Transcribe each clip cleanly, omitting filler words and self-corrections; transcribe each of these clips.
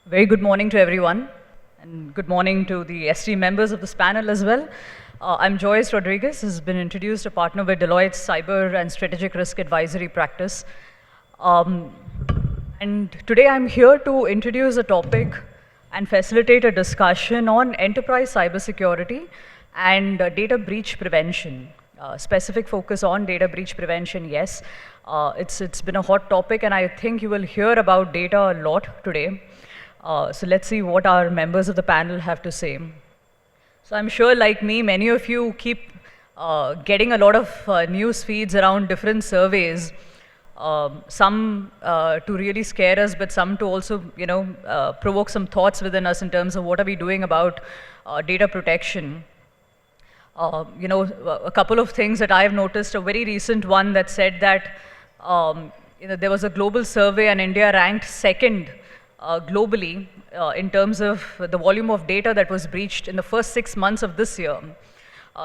Very good morning to everyone, and good morning to the ST members of this panel as well. I'm Joyce Rodriguez, has been introduced a partner with Deloitte's Cyber and Strategic Risk Advisory practice. Um, and today I'm here to introduce a topic and facilitate a discussion on enterprise cybersecurity and data breach prevention. Specific focus on data breach prevention, yes. It's been a hot topic, and I think you will hear about data a lot today. So let's see what our members of the panel have to say. So I'm sure, like me, many of you keep getting a lot of news feeds around different surveys, some to really scare us, but some to also, provoke some thoughts within us in terms of what are we doing about data protection. A couple of things that I've noticed, a very recent one that said that there was a global survey and India ranked second globally in terms of the volume of data that was breached in the first 6 months of this year.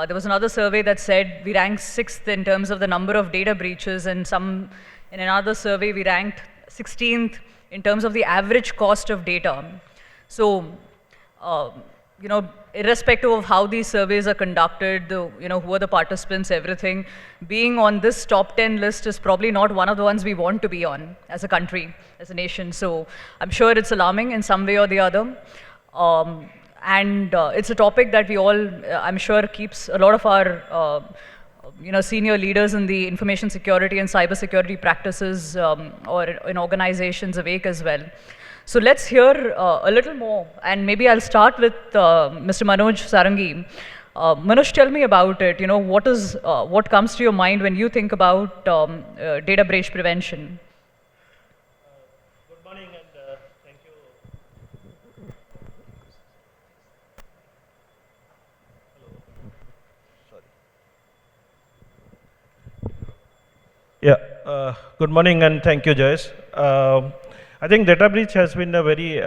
There was another survey that said we ranked sixth in terms of the number of data breaches, and in another survey we ranked 16th in terms of the average cost of data. So, irrespective of how these surveys are conducted, who are the participants, everything, being on this top 10 list is probably not one of the ones we want to be on as a country, as a nation. So I'm sure it's alarming in some way or the other. It's a topic that we all, I'm sure, keeps a lot of our senior leaders in the information security and cybersecurity practices or in organizations awake as well. So let's hear a little more, and maybe I'll start with Mr. Manoj Sarangi. Manoj, tell me about it. What comes to your mind when you think about data breach prevention? Good morning, and thank you. Hello. Sorry. Good morning, and thank you, Joyce. I think data breach has been a very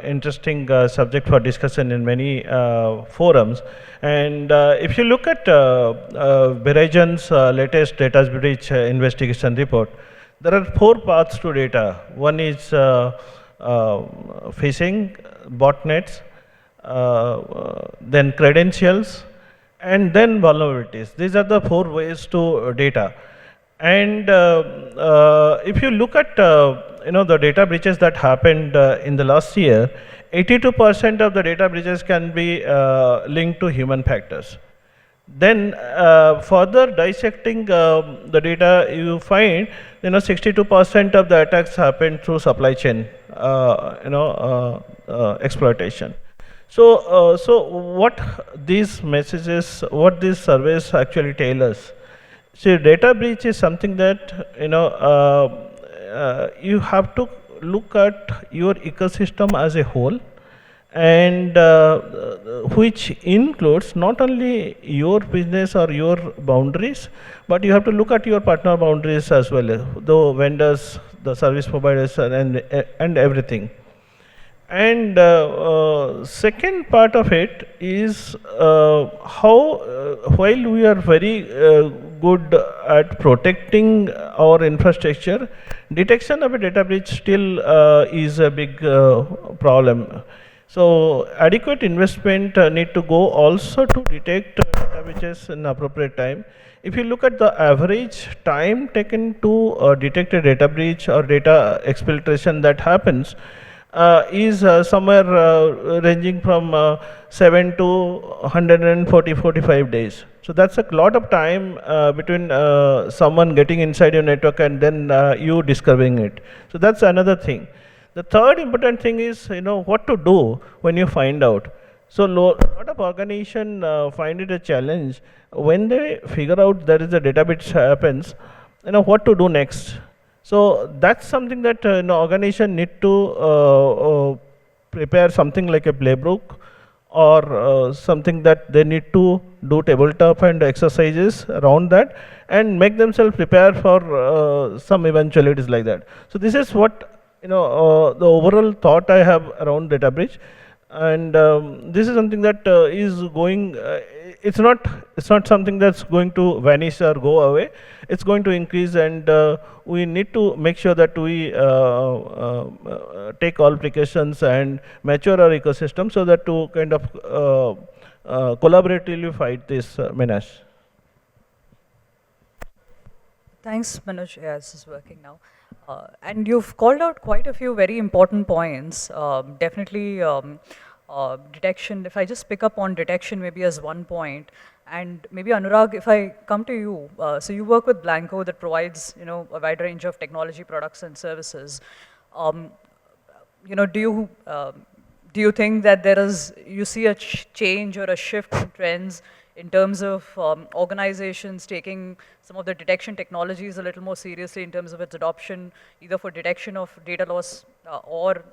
interesting subject for discussion in many forums. And if you look at Verizon's latest data breach investigation report, there are 4 paths to data. One is phishing, botnets, then credentials, and then vulnerabilities. These are the 4 ways to data. And if you look at the data breaches that happened in the last year, 82% of the data breaches can be linked to human factors. Then further dissecting the data, you find 62% of the attacks happen through supply chain exploitation. So what these messages, what these surveys actually tell us? See, data breach is something that you have to look at your ecosystem as a whole, and which includes not only your business or your boundaries, but you have to look at your partner boundaries as well, the vendors, the service providers, and everything. And second part of it is how while we are very good at protecting our infrastructure, detection of a data breach still is a big problem. So adequate investment need to go also to detect data breaches in appropriate time. If you look at the average time taken to detect a data breach or data exfiltration that happens, is somewhere ranging from 7 to 145 days. So that's a lot of time between someone getting inside your network and then you discovering it. So that's another thing. The third important thing is what to do when you find out. So a lot of organizations find it a challenge when they figure out there is a data breach happens. What to do next. So that's something that organization need to prepare something like a playbook, or something that they need to do tabletop and exercises around that, and make themselves prepare for some eventualities like that. So this is what the overall thought I have around data breach. And this is something that is going. It's not something that's going to vanish or go away. It's going to increase, and we need to make sure that we take all precautions and mature our ecosystem so that to kind of collaboratively fight this menace. Thanks, Manoj. Yeah, this is working now. And you've called out quite a few very important points. Definitely detection. If I just pick up on detection maybe as one point, and maybe Anurag, if I come to you, so you work with Blancco that provides a wide range of technology products and services. Um, do you think that you see a change or a shift in trends in terms of organizations taking some of the detection technologies a little more seriously in terms of its adoption, either for detection of data loss or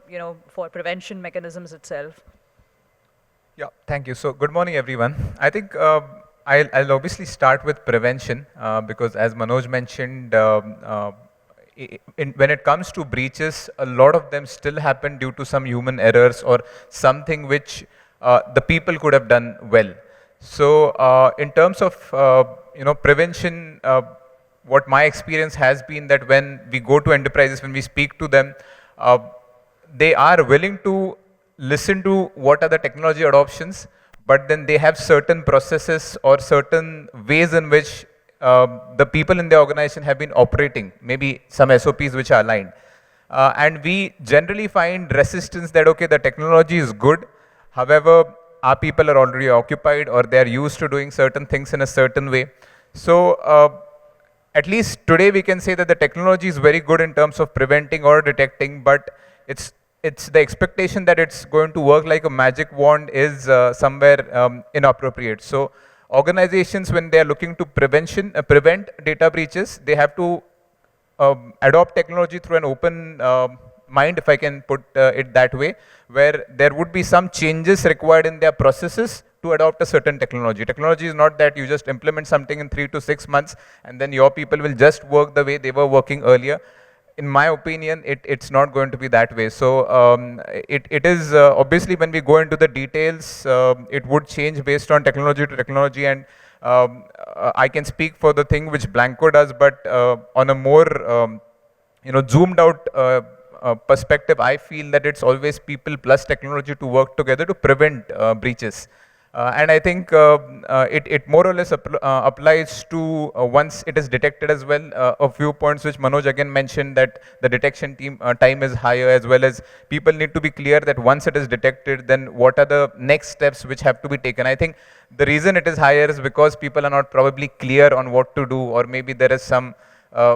for prevention mechanisms itself? Yeah, thank you. So, good morning, everyone. I think I'll obviously start with prevention because, as Manoj mentioned, when it comes to breaches, a lot of them still happen due to some human errors or something which the people could have done well. So, in terms of prevention, what my experience has been that when we go to enterprises, when we speak to them, they are willing to listen to what are the technology adoptions, but then they have certain processes or certain ways in which the people in the organization have been operating, maybe some SOPs which are aligned. And we generally find resistance that, okay, the technology is good, however, our people are already occupied or they are used to doing certain things in a certain way. So, at least today we can say that the technology is very good in terms of preventing or detecting, but it's the expectation that it's going to work like a magic wand is somewhere inappropriate. So organizations, when they are looking to prevent data breaches, they have to adopt technology through an open mind, if I can put it that way, where there would be some changes required in their processes to adopt a certain technology. Technology is not that you just implement something in 3 to 6 months and then your people will just work the way they were working earlier. In my opinion, it's not going to be that way. So it is obviously when we go into the details, it would change based on technology to technology, and I can speak for the thing which Blancco does, but on a more zoomed out perspective, I feel that it's always people plus technology to work together to prevent breaches. And I think it more or less applies to once it is detected as well. A few points which Manoj again mentioned, that the detection team time is higher, as well as people need to be clear that once it is detected, then what are the next steps which have to be taken. I think the reason it is higher is because people are not probably clear on what to do, or maybe there is some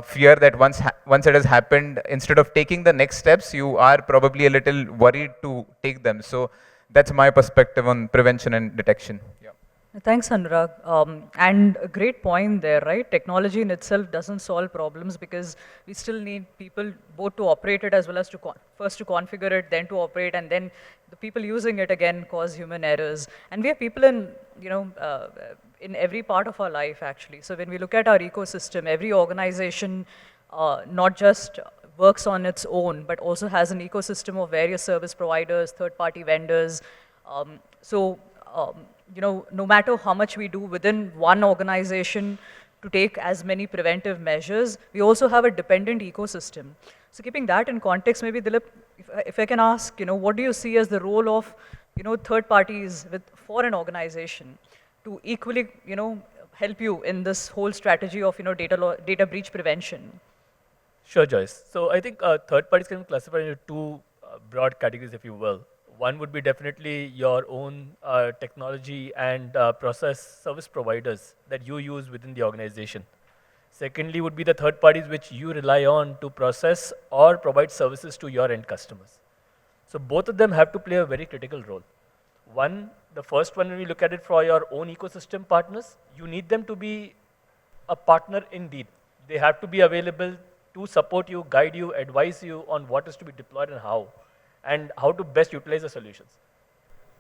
fear that once it has happened, instead of taking the next steps, you are probably a little worried to take them. So that's my perspective on prevention and detection. Yeah. Thanks, Anurag. And a great point there, right? Technology in itself doesn't solve problems because we still need people both to operate it as well as to first to configure it, then to operate, and then the people using it again cause human errors. And we have people in every part of our life actually. So when we look at our ecosystem, every organization not just works on its own, but also has an ecosystem of various service providers, third-party vendors. So, no matter how much we do within one organization to take as many preventive measures, we also have a dependent ecosystem. So keeping that in context, maybe Dilip, if I can ask, what do you see as the role of, third parties for an organization to equally, help you in this whole strategy of, data breach prevention? Sure, Joyce. So I think third parties can be classified into two broad categories, if you will. One would be definitely your own technology and process service providers that you use within the organization. Secondly would be the third parties which you rely on to process or provide services to your end customers. So both of them have to play a very critical role. The first one, when we look at it for your own ecosystem partners, you need them to be a partner indeed. They have to be available to support you, guide you, advise you on what is to be deployed and how to best utilize the solutions.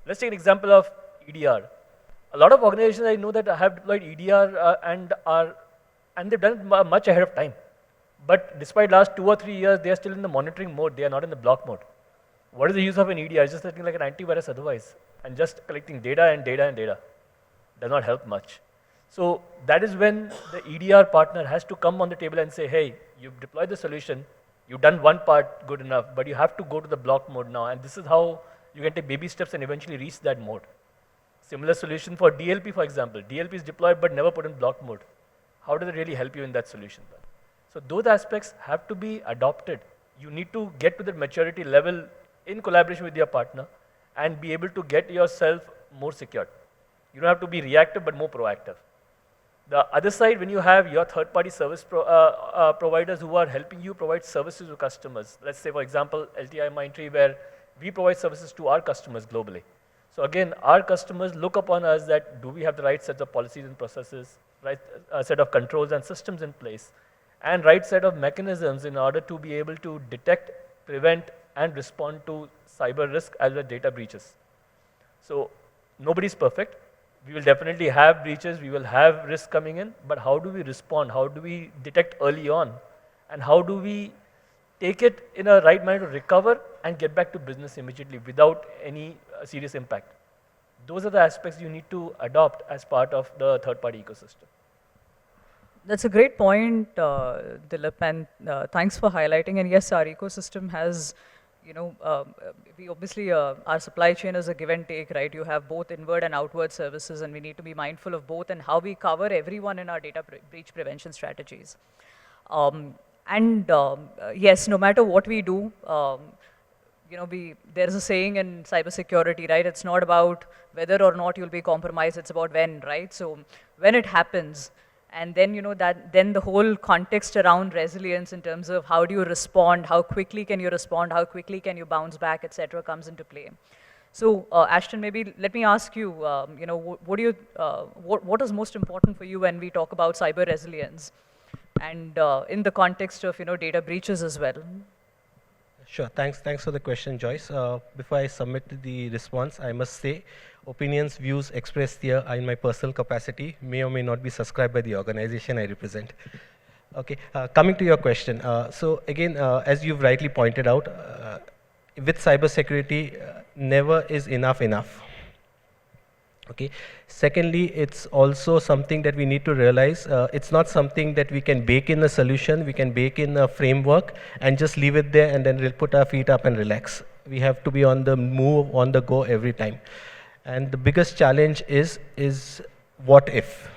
Let's take an example of EDR. A lot of organizations I know that have deployed EDR and they've done it much ahead of time. But despite last 2 or 3 years, they are still in the monitoring mode. They are not in the block mode. What is the use of an EDR? It's just acting like an antivirus otherwise, and just collecting data and data and data. Does not help much. So that is when the EDR partner has to come on the table and say, hey, you've deployed the solution, you've done one part good enough, but you have to go to the block mode now, and this is how you can take baby steps and eventually reach that mode. Similar solution for DLP, for example. DLP is deployed but never put in block mode. How does it really help you in that solution? So those aspects have to be adopted. You need to get to that maturity level in collaboration with your partner and be able to get yourself more secured. You don't have to be reactive but more proactive. The other side, when you have your third-party service providers who are helping you provide services to customers, let's say, for example, LTI Mindtree, where we provide services to our customers globally. So again, our customers look upon us that do we have the right sets of policies and processes, right set of controls and systems in place, and right set of mechanisms in order to be able to detect, prevent, and respond to cyber risk as well as data breaches. So nobody's perfect. We will definitely have breaches, we will have risk coming in, but how do we respond? How do we detect early on? And how do we take it in a right manner to recover and get back to business immediately without any serious impact? Those are the aspects you need to adopt as part of the third-party ecosystem. That's a great point, Dilip, and thanks for highlighting. And yes, our ecosystem has, we obviously, our supply chain is a give and take, right? You have both inward and outward services, and we need to be mindful of both and how we cover everyone in our data breach prevention strategies. Yes, no matter what we do, there's a saying in cybersecurity, right? It's not about whether or not you'll be compromised, it's about when, right? So when it happens, and then, then the whole context around resilience in terms of how do you respond, how quickly can you respond, how quickly can you bounce back, et cetera, comes into play. So, Ashton, maybe let me ask you, what is most important for you when we talk about cyber resilience, and in the context of, data breaches as well? Sure. Thanks for the question, Joyce. Before I submit the response, I must say, opinions, views expressed here are in my personal capacity, may or may not be subscribed by the organization I represent. Okay, coming to your question. So again, as you've rightly pointed out, with cybersecurity, never is enough. Okay. Secondly, it's also something that we need to realize. It's not something that we can bake in a solution, we can bake in a framework and just leave it there and then we'll put our feet up and relax. We have to be on the move, on the go every time. And the biggest challenge is what if?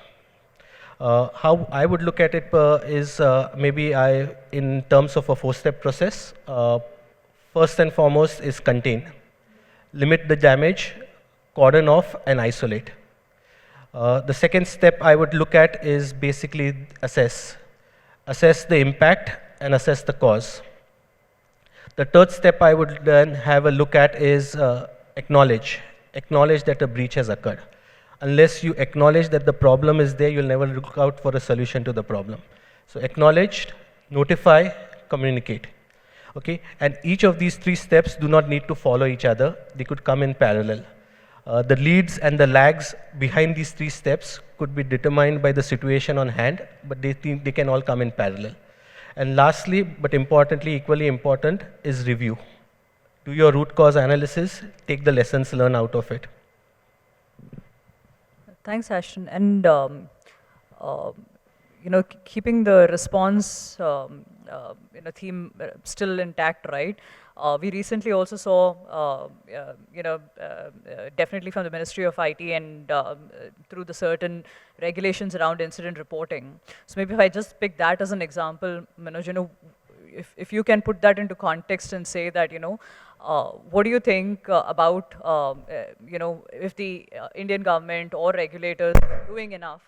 How I would look at it is maybe in terms of a 4-step process. First and foremost is contain. Limit the damage, cordon off, and isolate. The second step I would look at is basically assess. Assess the impact and assess the cause. The third step I would then have a look at is acknowledge. Acknowledge that a breach has occurred. Unless you acknowledge that the problem is there, you'll never look out for a solution to the problem. So acknowledge, notify, communicate. Okay? And each of these 3 steps do not need to follow each other. They could come in parallel. The leads and the lags behind these 3 steps could be determined by the situation on hand, but they can all come in parallel. And lastly, but importantly, equally important, is review. Do your root cause analysis, take the lessons learned out of it. Thanks, Ashton. And keeping the response theme still intact, right? We recently also saw, definitely from the Ministry of IT and through the certain regulations around incident reporting. So maybe if I just pick that as an example, Manoj, if you can put that into context and say that, what do you think about, if the Indian government or regulators are doing enough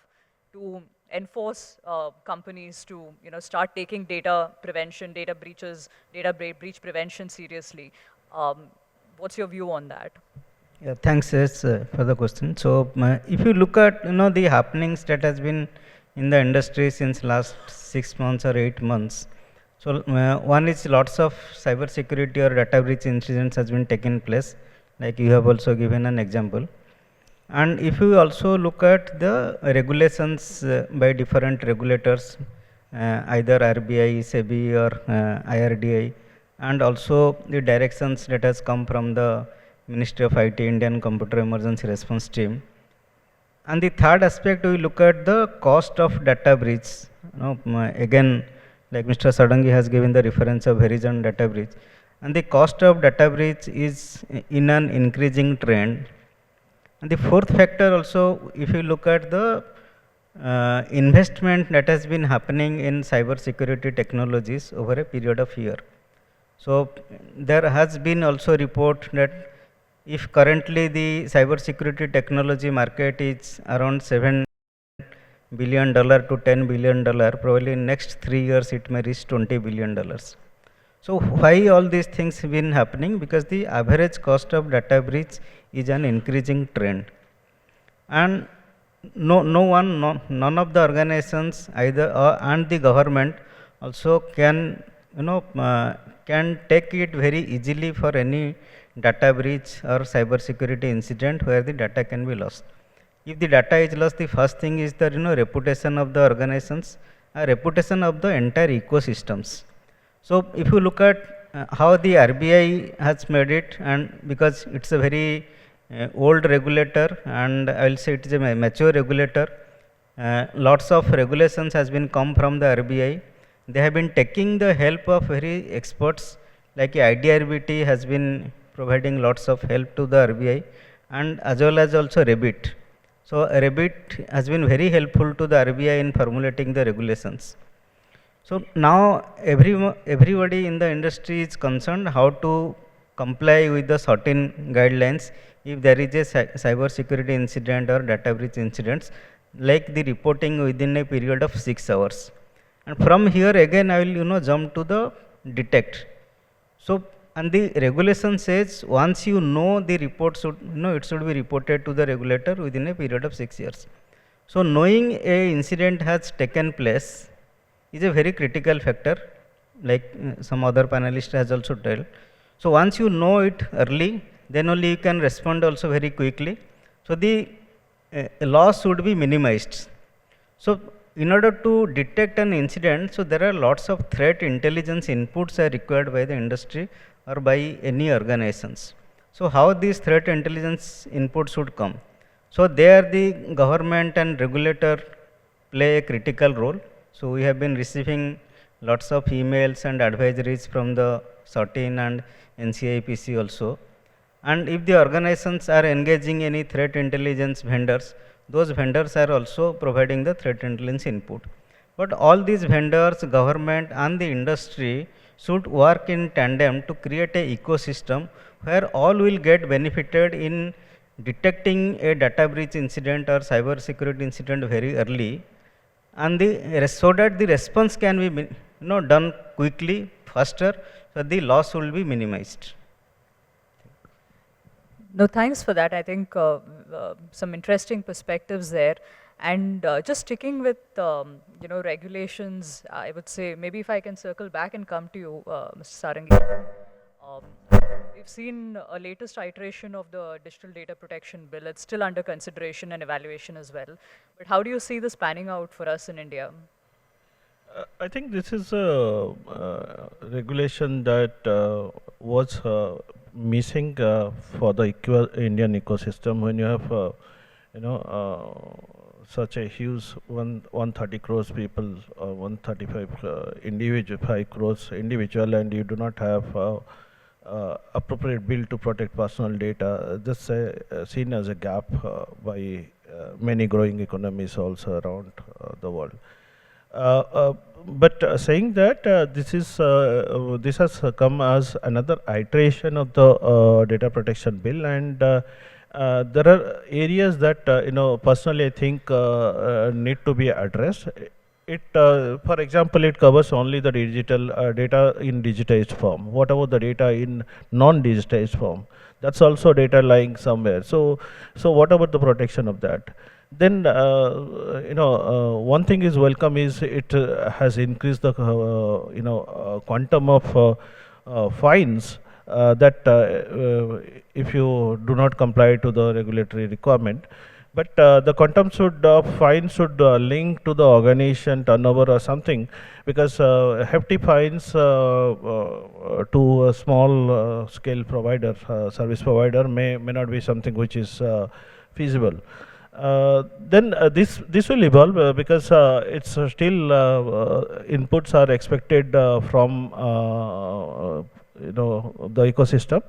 to enforce companies to, start taking data prevention, data breaches, breach prevention seriously? What's your view on that? Yeah, thanks for the question. So if you look at the happenings that has been in the industry since last 6 months or 8 months. So one is lots of cybersecurity or data breach incidents has been taken place, like you have also given an example. And if you also look at the regulations by different regulators, either RBI, SEBI or IRDI, and also the directions that has come from the Ministry of IT, Indian Computer Emergency Response Team. And the third aspect, we look at the cost of data breach. Again, like Mr. Sarangi has given the reference of Horizon data breach. And the cost of data breach is in an increasing trend. And the fourth factor also, if you look at the investment that has been happening in cybersecurity technologies over a period of year. So there has been also report that if currently the cybersecurity technology market is around $7 billion to $10 billion, probably in next 3 years it may reach $20 billion. So why all these things have been happening? Because the average cost of data breach is an increasing trend. And none of the organizations either and the government also can can take it very easily for any data breach or cybersecurity incident where the data can be lost. If the data is lost, the first thing is the reputation of the organizations, reputation of the entire ecosystems. So if you look at how the RBI has made it, and because it's a very old regulator, and I will say it is a mature regulator, lots of regulations has been come from the RBI. They have been taking the help of very experts, like IDRBT has been providing lots of help to the RBI, and as well as also Revit. So Revit has been very helpful to the RBI in formulating the regulations. So now everybody in the industry is concerned how to comply with the certain guidelines if there is a cyber security incident or data breach incidents, like the reporting within a period of 6 hours. And from here again I will jump to the detect. So and the regulation says once you know the report should it should be reported to the regulator within a period of 6 years. So knowing a incident has taken place is a very critical factor, like some other panelist has also told. So once you know it early, then only you can respond also very quickly. So the loss should be minimized. So in order to detect an incident, so there are lots of threat intelligence inputs are required by the industry or by any organizations. So how these threat intelligence inputs should come? So there the government and regulator play a critical role. So we have been receiving lots of emails and advisories from the CERTIN and NCIPC also. And if the organizations are engaging any threat intelligence vendors, those vendors are also providing the threat intelligence input. But all these vendors, government and the industry should work in tandem to create a ecosystem where all will get benefited in detecting a data breach incident or cyber security incident very early, and so that the response can be done quickly, faster, so the loss will be minimized. No, thanks for that. I think some interesting perspectives there. And just sticking with regulations, I would say maybe if I can circle back and come to you, Mr. Sarangi. Um, we've seen a latest iteration of the Digital Data Protection Bill. It's still under consideration and evaluation as well. But how do you see this panning out for us in India? I think this is a regulation that was missing for the Indian ecosystem. When you have such a huge 130 crores people, 135 crores individual, and you do not have appropriate bill to protect personal data. This seen as a gap by many growing economies also around the world. But saying that this has come as another iteration of the data protection bill, and there are areas that personally I think need to be addressed. It, for example, it covers only the digital data in digitized form. What about the data in non-digitized form? That's also data lying somewhere. So what about the protection of that? Then one thing is welcome is it has increased the quantum of fines that if you do not comply to the regulatory requirement. but the quantum should fine should link to the organization turnover or something, because hefty fines to a small scale provider, service provider may not be something which is feasible. Then this will evolve, because it's still inputs are expected from the ecosystem.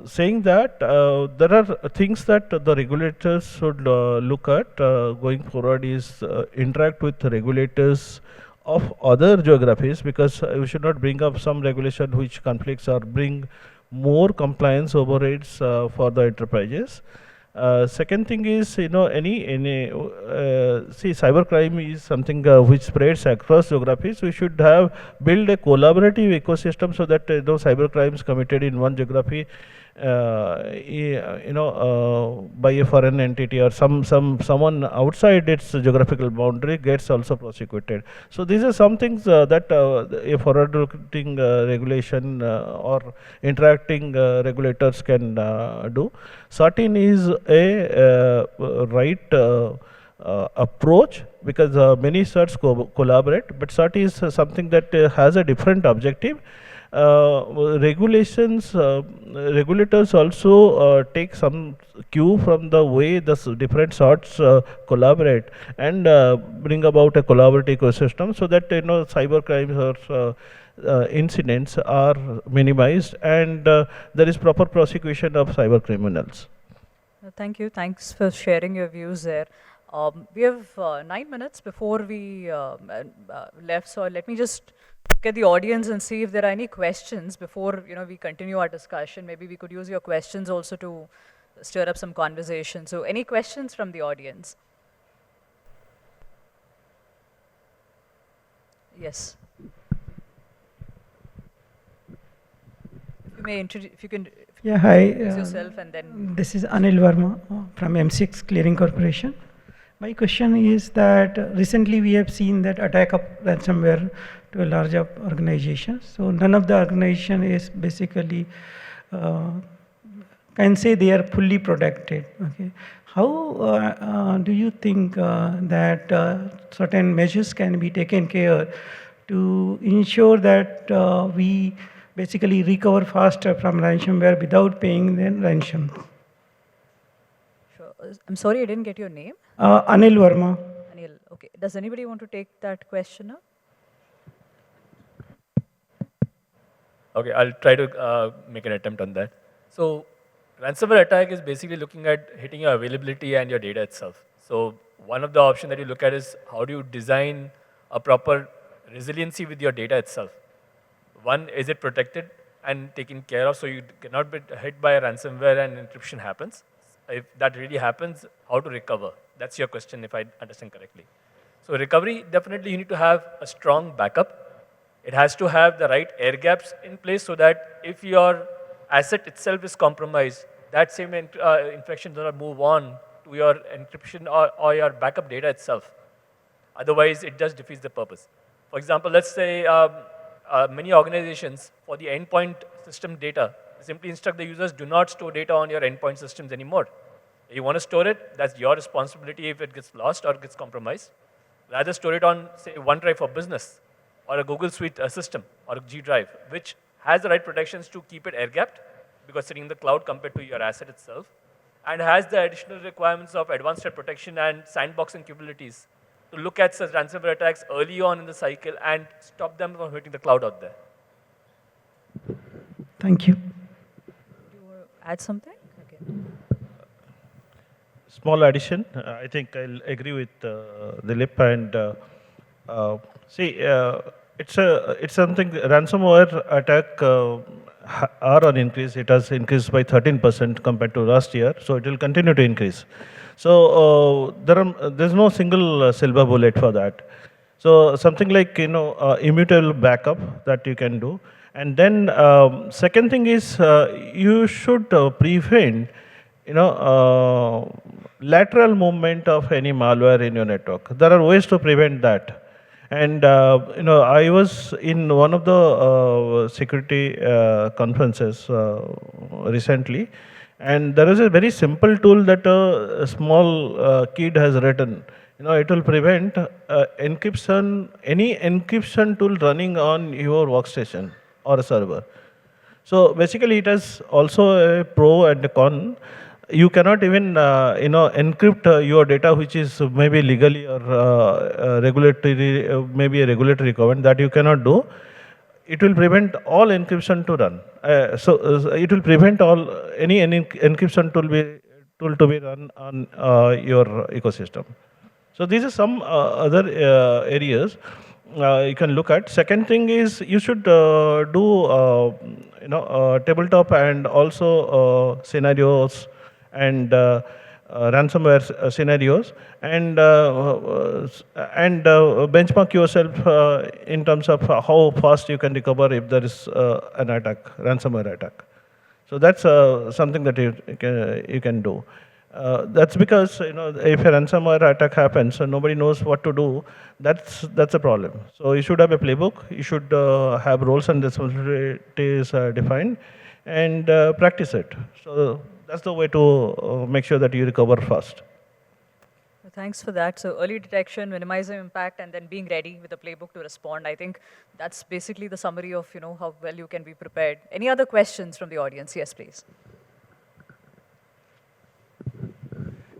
Saying that, there are things that the regulators should look at going forward is interact with the regulators of other geographies, because we should not bring up some regulation which conflicts or bring more compliance overheads for the enterprises. Second thing is, see, cybercrime is something which spreads across geographies. We should have build a collaborative ecosystem so that cyber crimes committed in one geography, by a foreign entity or someone outside its geographical boundary gets also prosecuted. So these are some things that a forward-looking regulation or interacting regulators can do. Certain is a right approach, because many certs collaborate, but cert is something that has a different objective. Regulators also take some cue from the way the different sorts collaborate and bring about a collaborative ecosystem, so that cyber crimes or incidents are minimized, and there is proper prosecution of cyber criminals. Thank you. Thanks for sharing your views there. We have 9 minutes before we left, so let me just look at the audience and see if there are any questions before we continue our discussion. Maybe we could use your questions also to stir up some conversation. So any questions from the audience? Yes. If you may introduce, if you can introduce yourself, and then. This is Anil Verma from M6 Clearing Corporation. My question is that recently we have seen that attack of ransomware to a large organization. So none of the organization is basically can say they are fully protected. Okay, how do you think that certain measures can be taken care to ensure that we basically recover faster from ransomware without paying the ransom? Sure. I'm sorry, I didn't get your name. Anil Verma. Anil. Okay. Does anybody want to take that question up? Okay, I'll try to make an attempt on that. So ransomware attack is basically looking at hitting your availability and your data itself. So one of the options that you look at is how do you design a proper resiliency with your data itself. One, is it protected and taken care of so you cannot be hit by a ransomware and encryption happens? If that really happens, how to recover? That's your question, if I understand correctly. So recovery, definitely you need to have a strong backup. It has to have the right air gaps in place so that if your asset itself is compromised, that same infection does not move on to your encryption or your backup data itself. Otherwise, it just defeats the purpose. For example, let's say many organizations, for the endpoint system data, simply instruct the users, do not store data on your endpoint systems anymore. If you want to store it, that's your responsibility if it gets lost or gets compromised. Rather store it on, say, OneDrive for business, or a Google Suite system, or a G Drive, which has the right protections to keep it air-gapped, because sitting in the cloud compared to your asset itself, and has the additional requirements of advanced threat protection and sandboxing capabilities to look at such ransomware attacks early on in the cycle and stop them from hitting the cloud out there. Thank you. Do you want to add something? Okay. Small addition. I think I'll agree with Dilip, and see, it's something. Ransomware attack are on increase. It has increased by 13% compared to last year, so it will continue to increase. So there's no single silver bullet for that. So something like immutable backup that you can do, and then second thing is you should prevent lateral movement of any malware in your network. There are ways to prevent that. And I was in one of the security conferences recently, And there is a very simple tool that a small kid has written. It will prevent encryption, any encryption tool running on your workstation or a server. So basically, it has also a pro and a con. You cannot even encrypt your data, which is maybe legally or regulatory, maybe a regulatory requirement that you cannot do. It will prevent all encryption to run. It will prevent all any encryption tool to be run on your ecosystem. So these are some other areas you can look at. Second thing is you should do tabletop and also scenarios and ransomware scenarios and benchmark yourself in terms of how fast you can recover if there is an attack, ransomware attack. So that's something that you can do. That's because if a ransomware attack happens and nobody knows what to do, that's a problem. So you should have a playbook. You should have roles and responsibilities defined, and practice it. So that's the way to make sure that you recover fast. Well, thanks for that. So early detection, minimizing impact, and then being ready with a playbook to respond. I think that's basically the summary of how well you can be prepared. Any other questions from the audience? Yes, please.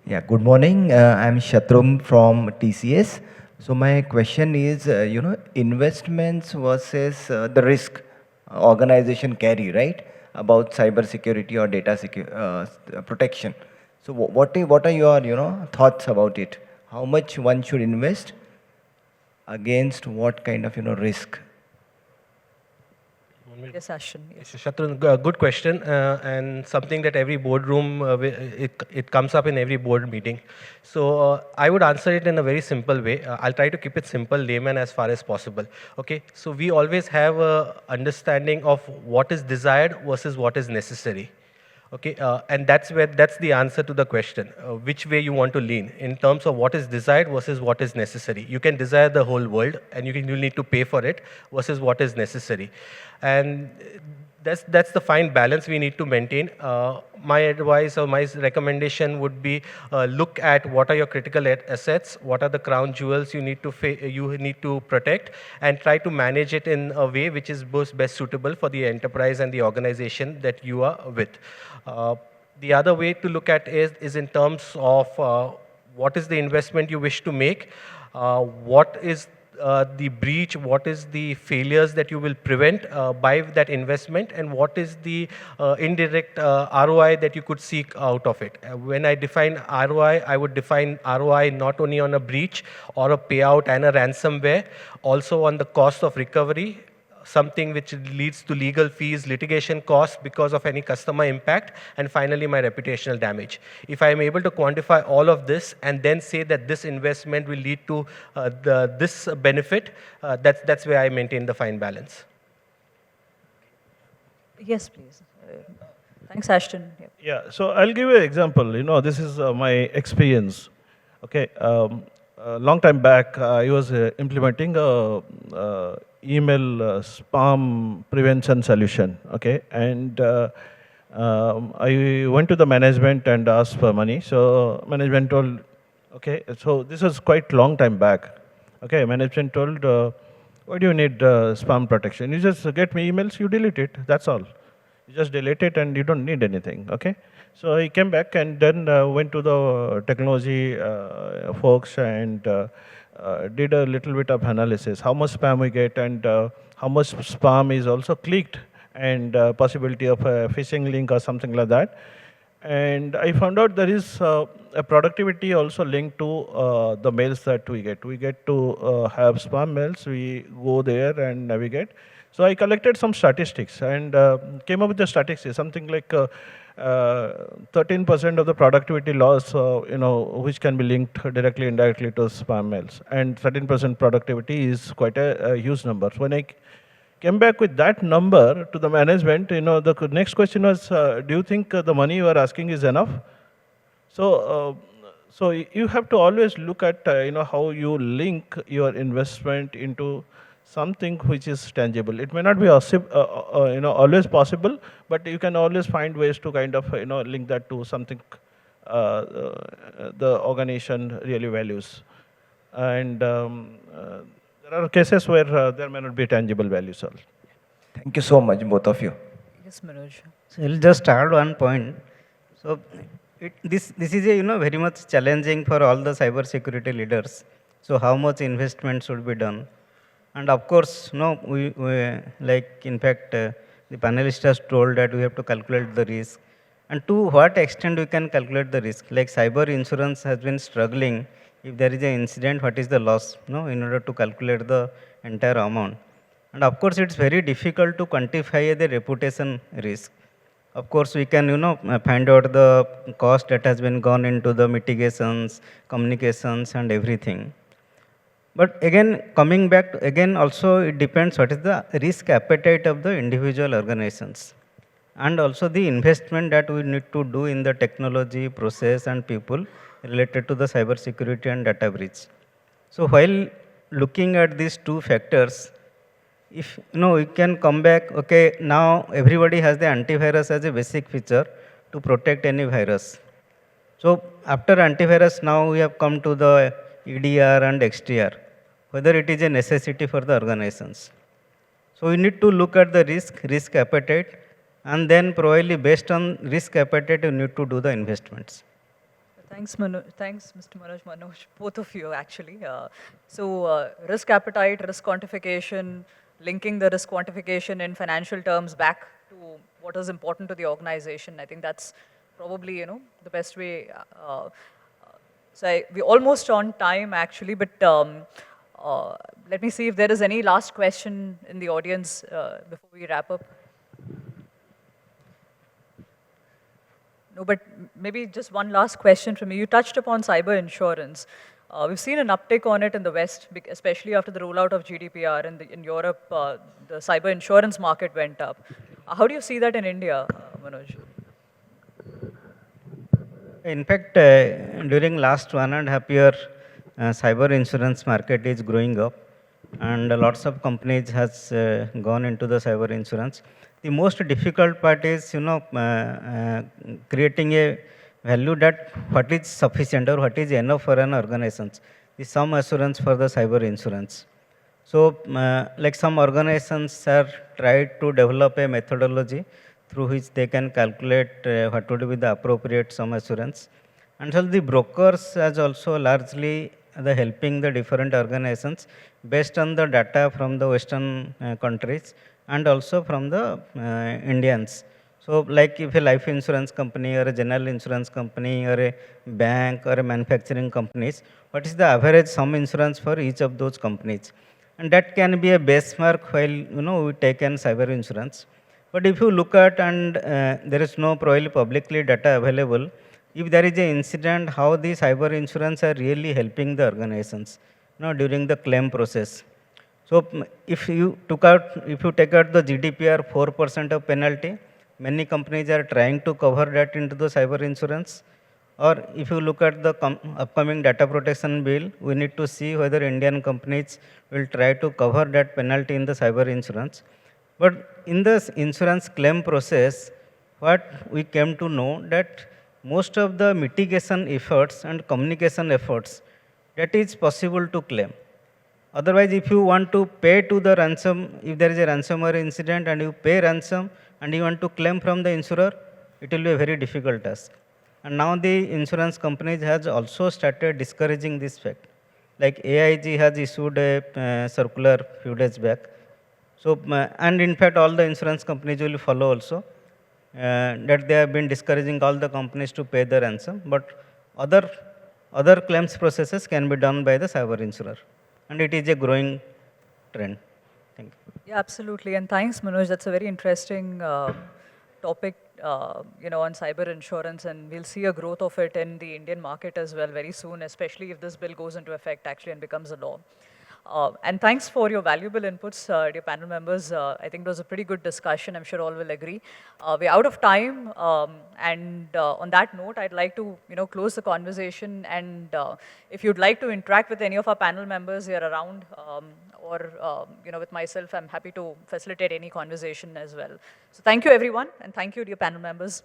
Yeah, good morning. I'm Shatrum from TCS. So my question is, investments versus the risk organization carry, right? About cybersecurity or data protection. So what are your thoughts about it? How much one should invest against what kind of risk? Yes, Ashton. Yes. Shatrun, good question, and something that every boardroom, it comes up in every board meeting. So I would answer it in a very simple way. I'll try to keep it simple, layman as far as possible. Okay, so we always have a understanding of what is desired versus what is necessary. Okay, and that's the answer to the question, which way you want to lean in terms of what is desired versus what is necessary. You can desire the whole world, and you'll need to pay for it versus what is necessary, and that's the fine balance we need to maintain. My advice or my recommendation would be look at what are your critical assets, what are the crown jewels you need to protect, and try to manage it in a way which is best suitable for the enterprise and the organization that you are with. The other way to look at is in terms of what is the investment you wish to make, what is the breach, what is the failures that you will prevent by that investment, and what is the indirect ROI that you could seek out of it. When I define ROI, I would define ROI not only on a breach or a payout and a ransomware, also on the cost of recovery, something which leads to legal fees, litigation costs because of any customer impact, and finally my reputational damage. If I am able to quantify all of this and then say that this investment will lead to this benefit, that's where I maintain the fine balance. Yes, please. Thanks, Ashton. Yep. Yeah, so I'll give you an example. This is my experience. Okay, a long time back, I was implementing a email spam prevention solution. Okay, and I went to the management and asked for money. So management told, okay, so this was quite long time back. Okay, management told, why do you need spam protection? You just get me emails, you delete it. That's all. You just delete it and you don't need anything. Okay. So I came back and then went to the technology folks and did a little bit of analysis, how much spam we get and how much spam is also clicked and possibility of a phishing link or something like that. And I found out there is a productivity also linked to the mails that we get. We get to have spam mails, we go there and navigate. So I collected some statistics and came up with the statistics, something like 13% of the productivity loss, which can be linked directly, indirectly to spam mails. And 13% productivity is quite a huge number. So when I came back with that number to the management, the next question was, do you think the money you are asking is enough? So, you have to always look at, how you link your investment into something which is tangible. It may not be always possible, but you can always find ways to kind of link that to something the organization really values. And there are cases where there may not be tangible values. Thank you so much, both of you. Yes, Manoj. So I'll just add one point. So this is a very much challenging for all the cybersecurity leaders. So how much investment should be done? And of course, we like in fact the panelist has told that we have to calculate the risk. And to what extent we can calculate the risk? Like cyber insurance has been struggling. If there is an incident, what is the loss? In order to calculate the entire amount. And of course, it's very difficult to quantify the reputation risk. Of course, we can, find out the cost that has been gone into the mitigations, communications, and everything. But again, coming back, again, also it depends what is the risk appetite of the individual organizations. And also the investment that we need to do in the technology, process, and people related to the cybersecurity and data breach. So while looking at these two factors, if we can come back, okay, now everybody has the antivirus as a basic feature to protect any virus. So after antivirus, now we have come to the EDR and XDR, whether it is a necessity for the organizations. So we need to look at the risk appetite, and then probably based on risk appetite, you need to do the investments. Thanks, thanks, Mr. Manoj, both of you actually. So risk appetite, risk quantification, linking the risk quantification in financial terms back to what is important to the organization. I think that's probably the best way. So we're almost on time actually, but let me see if there is any last question in the audience before we wrap up. No, but maybe just one last question from me. You touched upon cyber insurance. We've seen an uptick on it in the West, especially after the rollout of GDPR. In Europe, the cyber insurance market went up. How do you see that in India, Manoj? In fact, during last 1.5 year, cyber insurance market is growing up, and lots of companies has gone into the cyber insurance. The most difficult part is, creating a value that what is sufficient or what is enough for an organization. The sum assurance for the cyber insurance. So, like some organizations are tried to develop a methodology through which they can calculate what would be the appropriate sum assurance. And so the brokers as also largely helping the different organizations based on the data from the Western countries and also from the Indians. So like if a life insurance company or a general insurance company or a bank or a manufacturing companies, what is the average sum insurance for each of those companies? And that can be a benchmark while we take an cyber insurance. But if you look at and there is no probably publicly data available, if there is an incident, how the cyber insurance are really helping the organizations during the claim process. So if you take out the GDPR 4% of penalty, many companies are trying to cover that into the cyber insurance. Or if you look at the upcoming data protection bill, we need to see whether Indian companies will try to cover that penalty in the cyber insurance. But in the insurance claim process, what we came to know that most of the mitigation efforts and communication efforts, that is possible to claim. Otherwise, if you want to pay to the ransom, if there is a ransomware incident and you pay ransom and you want to claim from the insurer, it will be a very difficult task. And now the insurance companies has also started discouraging this fact. Like AIG has issued a circular few days back. So, and in fact, all the insurance companies will follow also. That they have been discouraging all the companies to pay the ransom, but other claims processes can be done by the cyber insurer. And it is a growing trend. Thank you. Yeah, absolutely. And thanks, Manoj. That's a very interesting topic, on cyber insurance. And we'll see a growth of it in the Indian market as well very soon, especially if this bill goes into effect actually and becomes a law. And thanks for your valuable inputs, dear panel members. I think it was a pretty good discussion. I'm sure all will agree. We're out of time, and on that note, I'd like to close the conversation. And if you'd like to interact with any of our panel members here around, or with myself, I'm happy to facilitate any conversation as well. So thank you, everyone, and thank you, dear panel members.